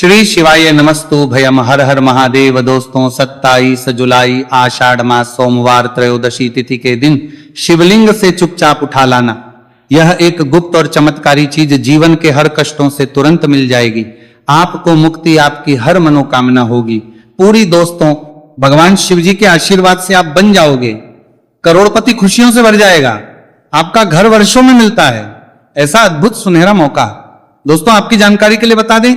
श्री शिवाय नमस्तु भयम हर हर महादेव। दोस्तों 27 जुलाई आषाढ़ मास सोमवार त्रयोदशी तिथि के दिन शिवलिंग से चुपचाप उठा लाना, यह एक गुप्त और चमत्कारी चीज जीवन के हर कष्टों से तुरंत मिल जाएगी। आपको मुक्ति, आपकी हर मनोकामना होगी पूरी। दोस्तों भगवान शिव जी के आशीर्वाद से आप बन जाओगे, करोड़पति खुशियों से भर जाएगा, आपका घर वर्षों में मिलता है। ऐसा अद्भुत सुनहरा मौका। दोस्तों आपकी जानकारी के लिए बता दें,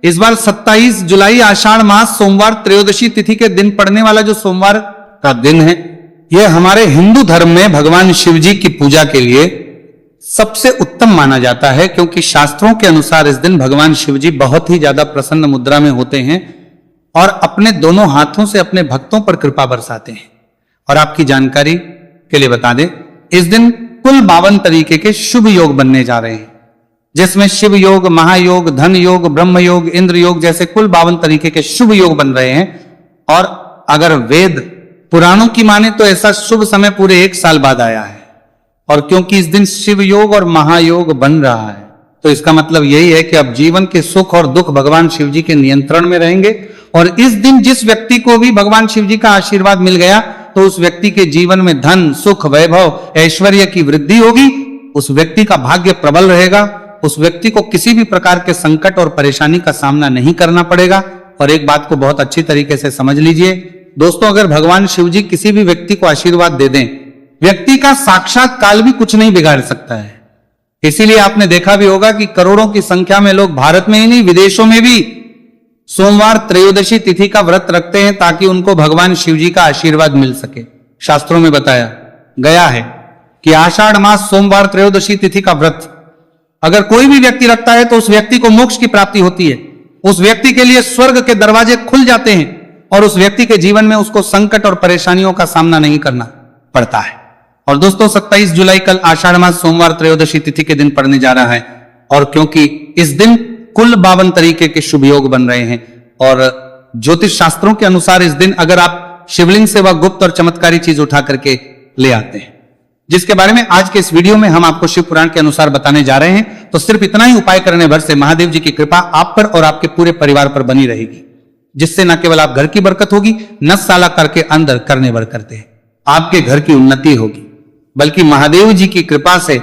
इस बार 27 जुलाई आषाढ़ मास सोमवार त्रयोदशी तिथि के दिन पड़ने वाला जो सोमवार का दिन है, यह हमारे हिंदू धर्म में भगवान शिव जी की पूजा के लिए सबसे उत्तम माना जाता है, क्योंकि शास्त्रों के अनुसार इस दिन भगवान शिव जी बहुत ही ज्यादा प्रसन्न मुद्रा में होते हैं और अपने दोनों हाथों से अपने भक्तों पर कृपा बरसाते हैं। और आपकी जानकारी के लिए बता दें, इस दिन कुल 52 तरीके के शुभ योग बनने जा रहे हैं, जिसमें शिव योग, महायोग, धन योग, ब्रह्म योग, इंद्र योग जैसे कुल 52 तरीके के शुभ योग बन रहे हैं। और अगर वेद पुराणों की माने तो ऐसा शुभ समय पूरे 1 साल बाद आया है। और क्योंकि इस दिन शिव योग और महायोग बन रहा है, तो इसका मतलब यही है कि अब जीवन के सुख और दुख भगवान शिव जी के नियंत्रण में रहेंगे। और इस दिन जिस व्यक्ति को भी भगवान शिव जी का आशीर्वाद मिल गया, तो उस व्यक्ति के जीवन में धन, सुख, वैभव, ऐश्वर्य की वृद्धि होगी। उस व्यक्ति का भाग्य प्रबल रहेगा, उस व्यक्ति को किसी भी प्रकार के संकट और परेशानी का सामना नहीं करना पड़ेगा। और एक बात को बहुत अच्छी तरीके से समझ लीजिए दोस्तों, अगर भगवान शिव जी किसी भी व्यक्ति को आशीर्वाद दे दें, व्यक्ति का साक्षात काल भी कुछ नहीं बिगाड़ सकता है। इसीलिए आपने देखा भी होगा कि करोड़ों की संख्या में लोग भारत में ही नहीं, विदेशों में भी सोमवार त्रयोदशी तिथि का व्रत रखते हैं, ताकि उनको भगवान शिव जी का आशीर्वाद मिल सके। शास्त्रों में बताया गया है कि आषाढ़ मास सोमवार त्रयोदशी तिथि का व्रत अगर कोई भी व्यक्ति रखता है, तो उस व्यक्ति को मोक्ष की प्राप्ति होती है, उस व्यक्ति के लिए स्वर्ग के दरवाजे खुल जाते हैं और उस व्यक्ति के जीवन में उसको संकट और परेशानियों का सामना नहीं करना पड़ता है। और दोस्तों 27 जुलाई कल आषाढ़ मास सोमवार त्रयोदशी तिथि के दिन पड़ने जा रहा है, और क्योंकि इस दिन कुल 52 तरीके के शुभ योग बन रहे हैं, और ज्योतिष शास्त्रों के अनुसार इस दिन अगर आप शिवलिंग से वह गुप्त और चमत्कारी चीज उठा करके ले आते हैं, जिसके बारे में आज के इस वीडियो में हम आपको शिव पुराण के अनुसार बताने जा रहे हैं, तो सिर्फ इतना ही उपाय करने भर से महादेव जी की कृपा आप पर और आपके पूरे परिवार पर बनी रहेगी, जिससे न केवल आप घर की बरकत होगी, 9 साल करके अंदर करने भर करते हैं, आपके घर की उन्नति होगी, बल्कि महादेव जी की कृपा से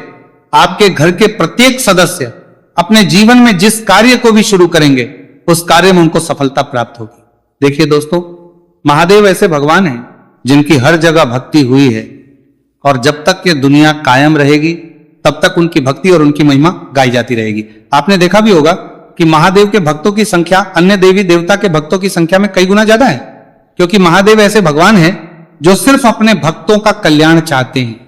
आपके घर के प्रत्येक सदस्य अपने जीवन में जिस कार्य को भी शुरू करेंगे, उस कार्य में उनको सफलता प्राप्त होगी। देखिए दोस्तों, महादेव ऐसे भगवान हैं जिनकी हर जगह भक्ति हुई है, और जब तक ये दुनिया कायम रहेगी तब तक उनकी भक्ति और उनकी महिमा गाई जाती रहेगी। आपने देखा भी होगा कि महादेव के भक्तों की संख्या अन्य देवी देवता के भक्तों की संख्या में कई गुना ज्यादा है, क्योंकि महादेव ऐसे भगवान हैं जो सिर्फ अपने भक्तों का कल्याण चाहते हैं।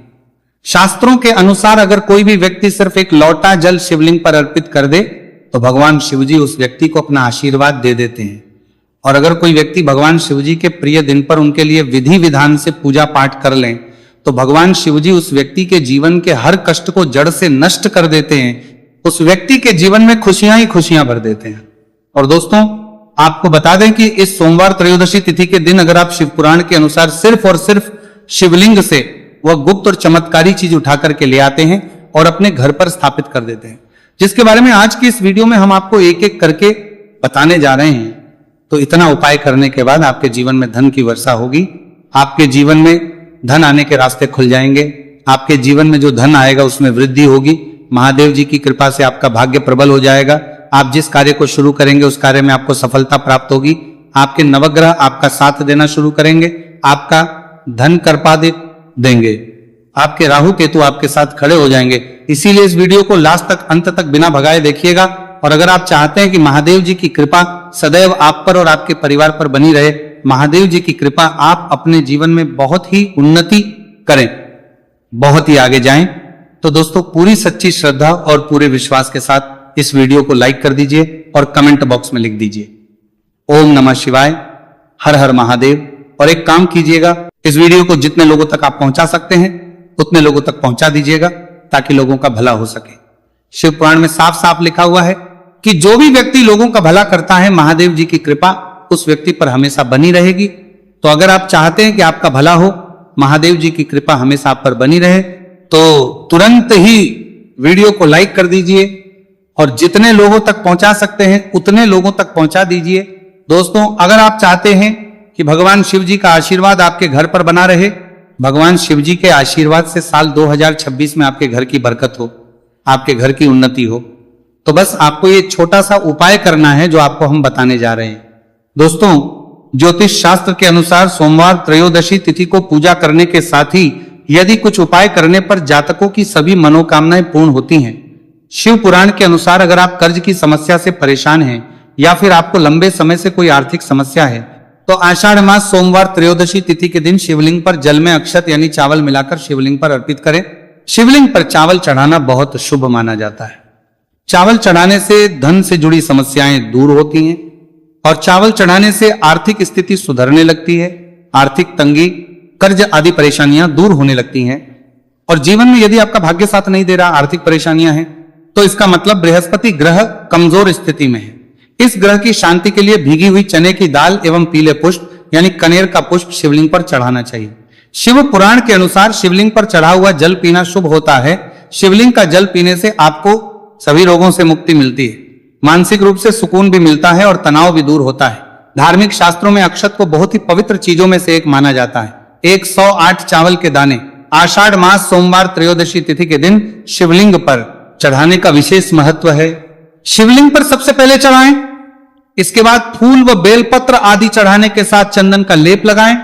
शास्त्रों के अनुसार अगर कोई भी व्यक्ति सिर्फ एक लोटा जल शिवलिंग पर अर्पित कर दे, तो भगवान शिव जी उस व्यक्ति को अपना आशीर्वाद दे देते हैं। और अगर कोई व्यक्ति भगवान शिव जी के प्रिय दिन पर उनके लिए विधि विधान से पूजा पाठ कर लें, तो भगवान शिव जी उस व्यक्ति के जीवन के हर कष्ट को जड़ से नष्ट कर देते हैं, उस व्यक्ति के जीवन में खुशियां ही खुशियां भर देते हैं। और दोस्तों आपको बता दें कि इस सोमवार त्रयोदशी तिथि के दिन अगर आप शिव पुराण के अनुसार सिर्फ और सिर्फ शिवलिंग से वह गुप्त और चमत्कारी चीज उठा करके ले आते हैं और अपने घर पर स्थापित कर देते हैं, जिसके बारे में आज की इस वीडियो में हम आपको एक एक करके बताने जा रहे हैं, तो इतना उपाय करने के बाद आपके जीवन में धन की वर्षा होगी, आपके जीवन में धन आने के रास्ते खुल जाएंगे, आपके जीवन में जो धन आएगा उसमें वृद्धि होगी, महादेव जी की कृपा से आपका भाग्य प्रबल हो जाएगा, आप जिस कार्य को शुरू करेंगे उस कार्य में आपको सफलता प्राप्त होगी, आपके नवग्रह आपका साथ देना शुरू करेंगे, आपका धन कृपादित देंगे, आपके राहु केतु आपके साथ खड़े हो जाएंगे। इसीलिए इस वीडियो को लास्ट तक, अंत तक बिना भगाए देखिएगा। और अगर आप चाहते हैं कि महादेव जी की कृपा सदैव आप पर और आपके परिवार पर बनी रहे, महादेव जी की कृपा आप अपने जीवन में बहुत ही उन्नति करें, बहुत ही आगे जाएं, तो दोस्तों पूरी सच्ची श्रद्धा और पूरे विश्वास के साथ इस वीडियो को लाइक कर दीजिए और कमेंट बॉक्स में लिख दीजिए ओम नमः शिवाय, हर हर महादेव। और एक काम कीजिएगा, इस वीडियो को जितने लोगों तक आप पहुंचा सकते हैं उतने लोगों तक पहुंचा दीजिएगा, ताकि लोगों का भला हो सके। शिव पुराण में साफ साफ लिखा हुआ है कि जो भी व्यक्ति लोगों का भला करता है, महादेव जी की कृपा उस व्यक्ति पर हमेशा बनी रहेगी। तो अगर आप चाहते हैं कि आपका भला हो, महादेव जी की कृपा हमेशा आप पर बनी रहे, तो तुरंत ही वीडियो को लाइक कर दीजिए और जितने लोगों तक पहुंचा सकते हैं उतने लोगों तक पहुंचा दीजिए। दोस्तों, अगर आप चाहते हैं कि भगवान शिव जी का आशीर्वाद आपके घर पर बना रहे, भगवान शिव जी के आशीर्वाद से साल 2026 में आपके घर की बरकत हो, आपके घर की उन्नति हो, तो बस आपको ये छोटा सा उपाय करना है जो आपको हम बताने जा रहे हैं। दोस्तों, ज्योतिष शास्त्र के अनुसार सोमवार त्रयोदशी तिथि को पूजा करने के साथ ही यदि कुछ उपाय करने पर जातकों की सभी मनोकामनाएं पूर्ण होती हैं। शिव पुराण के अनुसार अगर आप कर्ज की समस्या से परेशान हैं या फिर आपको लंबे समय से कोई आर्थिक समस्या है, तो आषाढ़ मास सोमवार त्रयोदशी तिथि के दिन शिवलिंग पर जल में अक्षत यानी चावल मिलाकर शिवलिंग पर अर्पित करें। शिवलिंग पर चावल चढ़ाना बहुत शुभ माना जाता है। चावल चढ़ाने से धन से जुड़ी समस्याएं दूर होती हैं और चावल चढ़ाने से आर्थिक स्थिति सुधरने लगती है। आर्थिक तंगी, कर्ज आदि परेशानियां दूर होने लगती हैं। और जीवन में यदि आपका भाग्य साथ नहीं दे रहा, आर्थिक परेशानियां हैं, तो इसका मतलब बृहस्पति ग्रह कमजोर स्थिति में है। इस ग्रह की शांति के लिए भीगी हुई चने की दाल एवं पीले पुष्प यानी कनेर का पुष्प शिवलिंग पर चढ़ाना चाहिए। शिव पुराण के अनुसार शिवलिंग पर चढ़ा हुआ जल पीना शुभ होता है। शिवलिंग का जल पीने से आपको सभी रोगों से मुक्ति मिलती है, मानसिक रूप से सुकून भी मिलता है और तनाव भी दूर होता है। धार्मिक शास्त्रों में अक्षत को बहुत ही पवित्र चीजों में से एक माना जाता है। 108 चावल के दाने आषाढ़ मास सोमवार त्रयोदशी तिथि के दिन शिवलिंग पर चढ़ाने का विशेष महत्व है। शिवलिंग पर सबसे पहले चढ़ाएं, इसके बाद फूल व बेलपत्र आदि चढ़ाने के साथ चंदन का लेप लगाएं,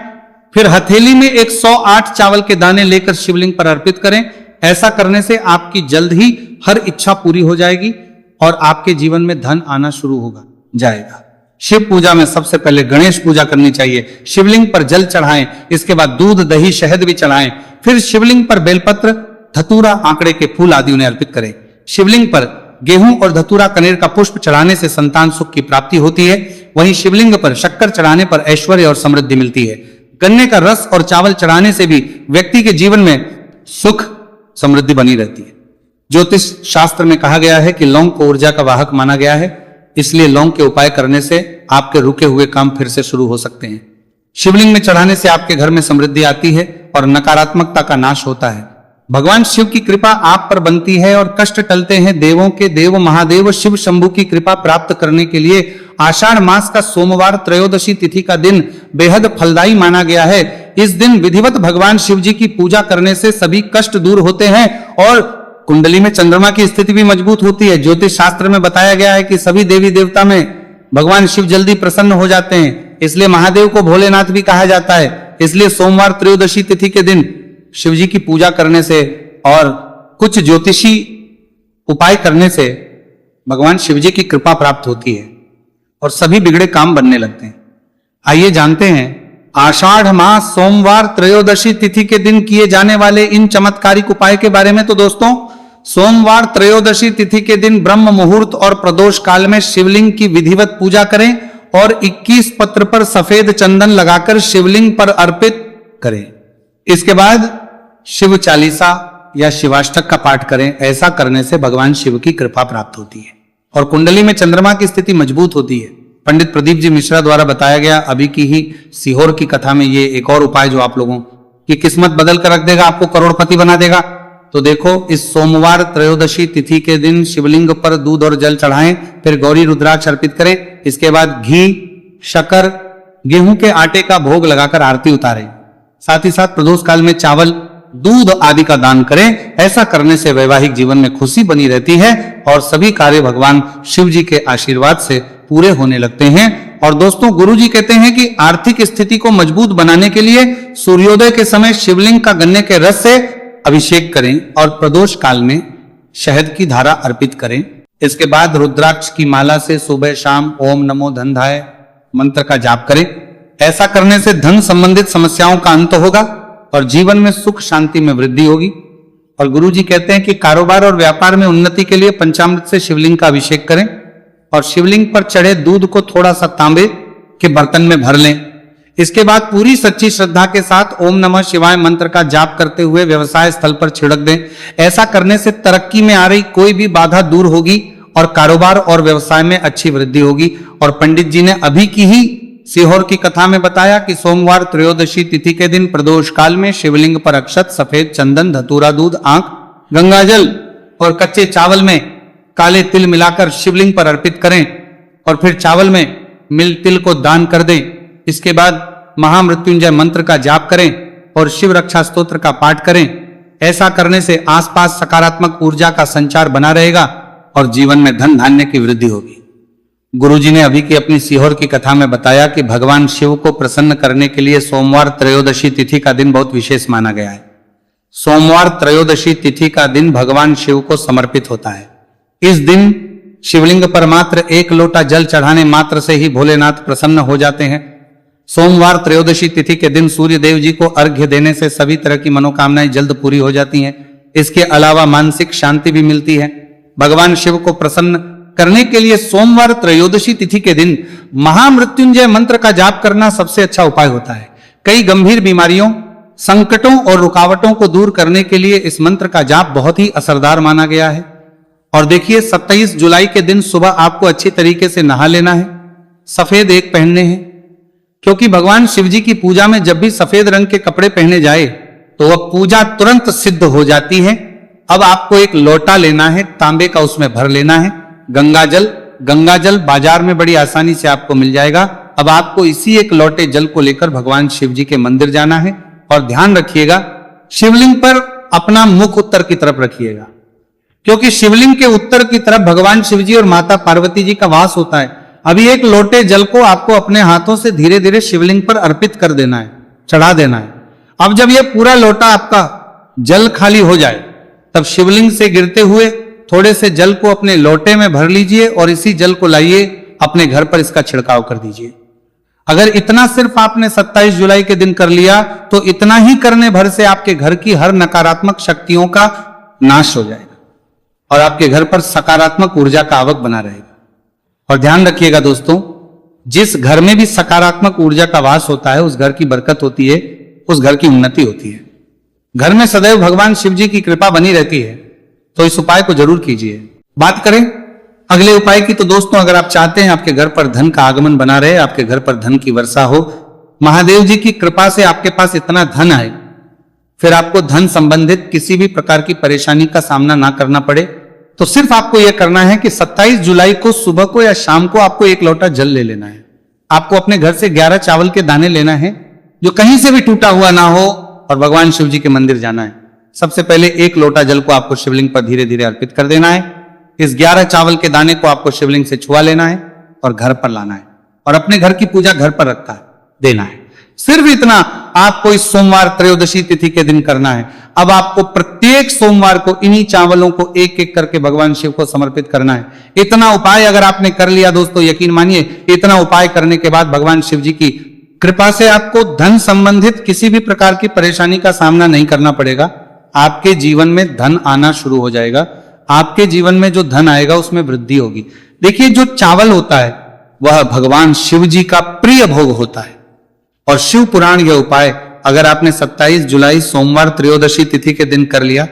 फिर हथेली में 108 चावल के दाने लेकर शिवलिंग पर अर्पित करें। ऐसा करने से आपकी जल्द ही हर इच्छा पूरी हो जाएगी और आपके जीवन में धन आना शुरू होगा जाएगा। शिव पूजा में सबसे पहले गणेश पूजा करनी चाहिए। शिवलिंग पर जल चढ़ाएं, इसके बाद दूध, दही, शहद भी चढ़ाएं, फिर शिवलिंग पर बेलपत्र, धतूरा, आंकड़े के फूल आदि उन्हें अर्पित करें। शिवलिंग पर गेहूं और धतूरा, कनेर का पुष्प चढ़ाने से संतान सुख की प्राप्ति होती है। वहीं शिवलिंग पर शक्कर चढ़ाने पर ऐश्वर्य और समृद्धि मिलती है। गन्ने का रस और चावल चढ़ाने से भी व्यक्ति के जीवन में सुख समृद्धि बनी रहती है। ज्योतिष शास्त्र में कहा गया है कि लौंग को ऊर्जा का वाहक माना गया है, इसलिए लौंग के उपाय करने से आपके रुके हुए काम फिर से शुरू हो सकते हैं। शिवलिंग में चढ़ाने से आपके घर में समृद्धि आती है और नकारात्मकता का नाश होता है। भगवान शिव की कृपा आप पर बनती है और कष्ट टलते हैं। देवों के देव महादेव शिव शंभु की कृपा प्राप्त करने के लिए आषाढ़ मास का सोमवार त्रयोदशी तिथि का दिन बेहद फलदायी माना गया है। इस दिन विधिवत भगवान शिव जी की पूजा करने से सभी कष्ट दूर होते हैं और कुंडली में चंद्रमा की स्थिति भी मजबूत होती है। ज्योतिष शास्त्र में बताया गया है कि सभी देवी देवता में भगवान शिव जल्दी प्रसन्न हो जाते हैं, इसलिए महादेव को भोलेनाथ भी कहा जाता है। इसलिए सोमवार त्रयोदशी तिथि के दिन शिव जी की पूजा करने से और कुछ ज्योतिषी उपाय करने से भगवान शिव जी की कृपा प्राप्त होती है और सभी बिगड़े काम बनने लगते हैं। आइए जानते हैं आषाढ़ मास सोमवार त्रयोदशी तिथि के दिन किए जाने वाले इन चमत्कारिक उपाय के बारे में। तो दोस्तों, सोमवार त्रयोदशी तिथि के दिन ब्रह्म मुहूर्त और प्रदोष काल में शिवलिंग की विधिवत पूजा करें और 21 पत्र पर सफेद चंदन लगाकर शिवलिंग पर अर्पित करें। इसके बाद शिव चालीसा या शिवाष्टक का पाठ करें। ऐसा करने से भगवान शिव की कृपा प्राप्त होती है और कुंडली में चंद्रमा की स्थिति मजबूत होती है। पंडित प्रदीप जी मिश्रा द्वारा बताया गया अभी की ही सीहोर की कथा में ये एक और उपाय जो आप लोगों की किस्मत बदल कर रख देगा, आपको करोड़पति बना देगा। तो देखो, इस सोमवार त्रयोदशी तिथि के दिन शिवलिंग पर दूध और जल चढ़ाएं, फिर गौरी रुद्राक्ष अर्पित करें। इसके बाद घी, शक्कर, गेहूं के आटे का भोग लगाकर आरती उतारें। साथ ही साथ प्रदोष काल में चावल, दूध आदि का दान करें। ऐसा करने से वैवाहिक जीवन में खुशी बनी रहती है और सभी कार्य भगवान शिव जी के आशीर्वाद से पूरे होने लगते हैं। और दोस्तों, गुरु जी कहते हैं कि आर्थिक स्थिति को मजबूत बनाने के लिए सूर्योदय के समय शिवलिंग का गन्ने के रस से अभिषेक करें और प्रदोष काल में शहद की धारा अर्पित करें। इसके बाद रुद्राक्ष की माला से सुबह शाम ओम नमो धनधाय मंत्र का जाप करें। ऐसा करने से धन संबंधित समस्याओं का अंत होगा और जीवन में सुख शांति में वृद्धि होगी। और गुरु जी कहते हैं कि कारोबार और व्यापार में उन्नति के लिए पंचामृत से शिवलिंग का अभिषेक करें और शिवलिंग पर चढ़े दूध को थोड़ा सा तांबे के बर्तन में भर लें। इसके बाद पूरी सच्ची श्रद्धा के साथ ओम नमः शिवाय मंत्र का जाप करते हुए व्यवसाय स्थल पर छिड़क दें। ऐसा करने से तरक्की में आ रही कोई भी बाधा दूर होगी और कारोबार और व्यवसाय में अच्छी वृद्धि होगी। और पंडित जी ने अभी की ही सीहोर की कथा में बताया कि सोमवार त्रयोदशी तिथि के दिन प्रदोष काल में शिवलिंग पर अक्षत, सफेद चंदन, धतूरा, दूध, आंख, गंगाजल और कच्चे चावल में काले तिल मिलाकर शिवलिंग पर अर्पित करें और फिर चावल में मिल तिल को दान कर दें। इसके बाद महामृत्युंजय मंत्र का जाप करें और शिव रक्षा स्तोत्र का पाठ करें। ऐसा करने से आसपास सकारात्मक ऊर्जा का संचार बना रहेगा और जीवन में धन धान्य की वृद्धि होगी। गुरुजी ने अभी की अपनी सीहोर की कथा में बताया कि भगवान शिव को प्रसन्न करने के लिए सोमवार त्रयोदशी तिथि का दिन बहुत विशेष माना गया है। सोमवार त्रयोदशी तिथि का दिन भगवान शिव को समर्पित होता है। इस दिन शिवलिंग पर मात्र 1 लोटा जल चढ़ाने मात्र से ही भोलेनाथ प्रसन्न हो जाते हैं। सोमवार त्रयोदशी तिथि के दिन सूर्य देव जी को अर्घ्य देने से सभी तरह की मनोकामनाएं जल्द पूरी हो जाती हैं। इसके अलावा मानसिक शांति भी मिलती है। भगवान शिव को प्रसन्न करने के लिए सोमवार त्रयोदशी तिथि के दिन महामृत्युंजय मंत्र का जाप करना सबसे अच्छा उपाय होता है। कई गंभीर बीमारियों, संकटों और रुकावटों को दूर करने के लिए इस मंत्र का जाप बहुत ही असरदार माना गया है। और देखिए 27 जुलाई के दिन सुबह आपको अच्छी तरीके से नहा लेना है, सफेद एक पहनने हैं, क्योंकि भगवान शिव जी की पूजा में जब भी सफेद रंग के कपड़े पहने जाए तो वह पूजा तुरंत सिद्ध हो जाती है। अब आपको एक लोटा लेना है, तांबे का, उसमें भर लेना है गंगा जल बाजार में बड़ी आसानी से आपको मिल जाएगा। अब आपको इसी एक लोटे जल को लेकर भगवान शिव जी के मंदिर जाना है और ध्यान रखिएगा शिवलिंग पर अपना मुख उत्तर की तरफ रखिएगा, क्योंकि शिवलिंग के उत्तर की तरफ भगवान शिव जी और माता पार्वती जी का वास होता है। अभी एक लोटे जल को आपको अपने हाथों से धीरे धीरे शिवलिंग पर अर्पित कर देना है, चढ़ा देना है। अब जब यह पूरा लोटा आपका जल खाली हो जाए तब शिवलिंग से गिरते हुए थोड़े से जल को अपने लोटे में भर लीजिए और इसी जल को लाइए अपने घर पर इसका छिड़काव कर दीजिए। अगर इतना सिर्फ आपने 27 जुलाई के दिन कर लिया तो इतना ही करने भर से आपके घर की हर नकारात्मक शक्तियों का नाश हो जाएगा और आपके घर पर सकारात्मक ऊर्जा का आवक बना रहेगा। और ध्यान रखिएगा दोस्तों, जिस घर में भी सकारात्मक ऊर्जा का वास होता है उस घर की बरकत होती है, उस घर की उन्नति होती है। घर में सदैव भगवान शिव जी की कृपा बनी रहती है। तो इस उपाय को जरूर कीजिए। बात करें अगले उपाय की तो दोस्तों, अगर आप चाहते हैं आपके घर पर धन का आगमन बना रहे, आपके घर पर धन की वर्षा हो, महादेव जी की कृपा से आपके पास इतना धन आए, फिर आपको धन संबंधित किसी भी प्रकार की परेशानी का सामना ना करना पड़े, तो सिर्फ आपको यह करना है कि 27 जुलाई को सुबह को या शाम को आपको 1 लोटा जल ले लेना है। आपको अपने घर से 11 चावल के दाने लेना है जो कहीं से भी टूटा हुआ ना हो और भगवान शिव जी के मंदिर जाना है। सबसे पहले 1 लोटा जल को आपको शिवलिंग पर धीरे धीरे अर्पित कर देना है। इस 11 चावल के दाने को आपको शिवलिंग से छुआ लेना है और घर पर लाना है और अपने घर की पूजा घर पर रखा देना है। सिर्फ इतना आपको इस सोमवार त्रयोदशी तिथि के दिन करना है। अब आपको प्रत्येक सोमवार को इन्हीं चावलों को एक एक करके भगवान शिव को समर्पित करना है। इतना उपाय अगर आपने कर लिया दोस्तों, यकीन मानिए इतना उपाय करने के बाद भगवान शिव जी की कृपा से आपको धन संबंधित किसी भी प्रकार की परेशानी का सामना नहीं करना पड़ेगा। आपके जीवन में धन आना शुरू हो जाएगा। आपके जीवन में जो धन आएगा उसमें वृद्धि होगी। देखिए, जो चावल होता है वह भगवान शिव जी का प्रिय भोग होता है और शिव पुराण यह उपाय अगर आपने 27 जुलाई सोमवार त्रयोदशी तिथि के दिन कर लिया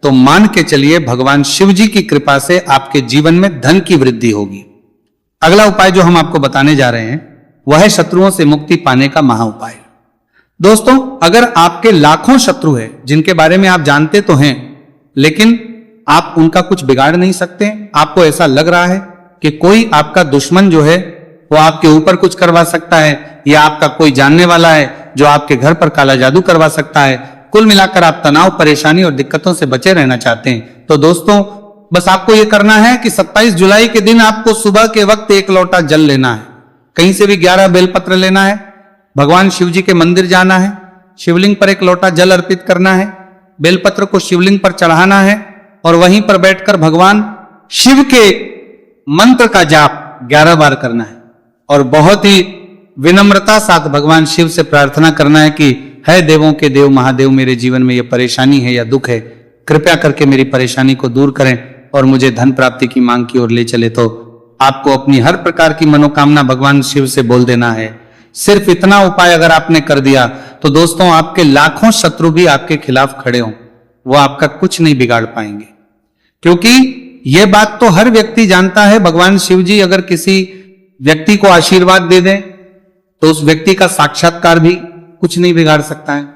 तो मान के चलिए भगवान शिव जी की कृपा से आपके जीवन में धन की वृद्धि होगी। अगला उपाय जो हम आपको बताने जा रहे हैं वह है शत्रुओं से मुक्ति पाने का महा उपाय। दोस्तों, अगर आपके लाखों शत्रु हैं जिनके बारे में आप जानते तो हैं, लेकिन आप उनका कुछ बिगाड़ नहीं सकते, आपको ऐसा लग रहा है कि कोई आपका दुश्मन जो है वो आपके ऊपर कुछ करवा सकता है या आपका कोई जानने वाला है जो आपके घर पर काला जादू करवा सकता है, कुल मिलाकर आप तनाव, परेशानी और दिक्कतों से बचे रहना चाहते हैं, तो दोस्तों बस आपको यह करना है कि 27 जुलाई के दिन आपको सुबह के वक्त 1 लोटा जल लेना है, कहीं से भी 11 बेलपत्र लेना है, भगवान शिव जी के मंदिर जाना है, शिवलिंग पर 1 लोटा जल अर्पित करना है, बेलपत्र को शिवलिंग पर चढ़ाना है और वहीं पर बैठकर भगवान शिव के मंत्र का जाप 11 बार करना है और बहुत ही विनम्रता साथ भगवान शिव से प्रार्थना करना है कि है देवों के देव महादेव, मेरे जीवन में यह परेशानी है या दुख है, कृपया करके मेरी परेशानी को दूर करें और मुझे धन प्राप्ति की मांग की ओर ले चले। तो आपको अपनी हर प्रकार की मनोकामना भगवान शिव से बोल देना है। सिर्फ इतना उपाय अगर आपने कर दिया तो दोस्तों आपके लाखों शत्रु भी आपके खिलाफ खड़े हों, वो आपका कुछ नहीं बिगाड़ पाएंगे, क्योंकि यह बात तो हर व्यक्ति जानता है, भगवान शिव जी अगर किसी व्यक्ति को आशीर्वाद दे दें तो उस व्यक्ति का साक्षात्कार भी कुछ नहीं बिगाड़ सकता है।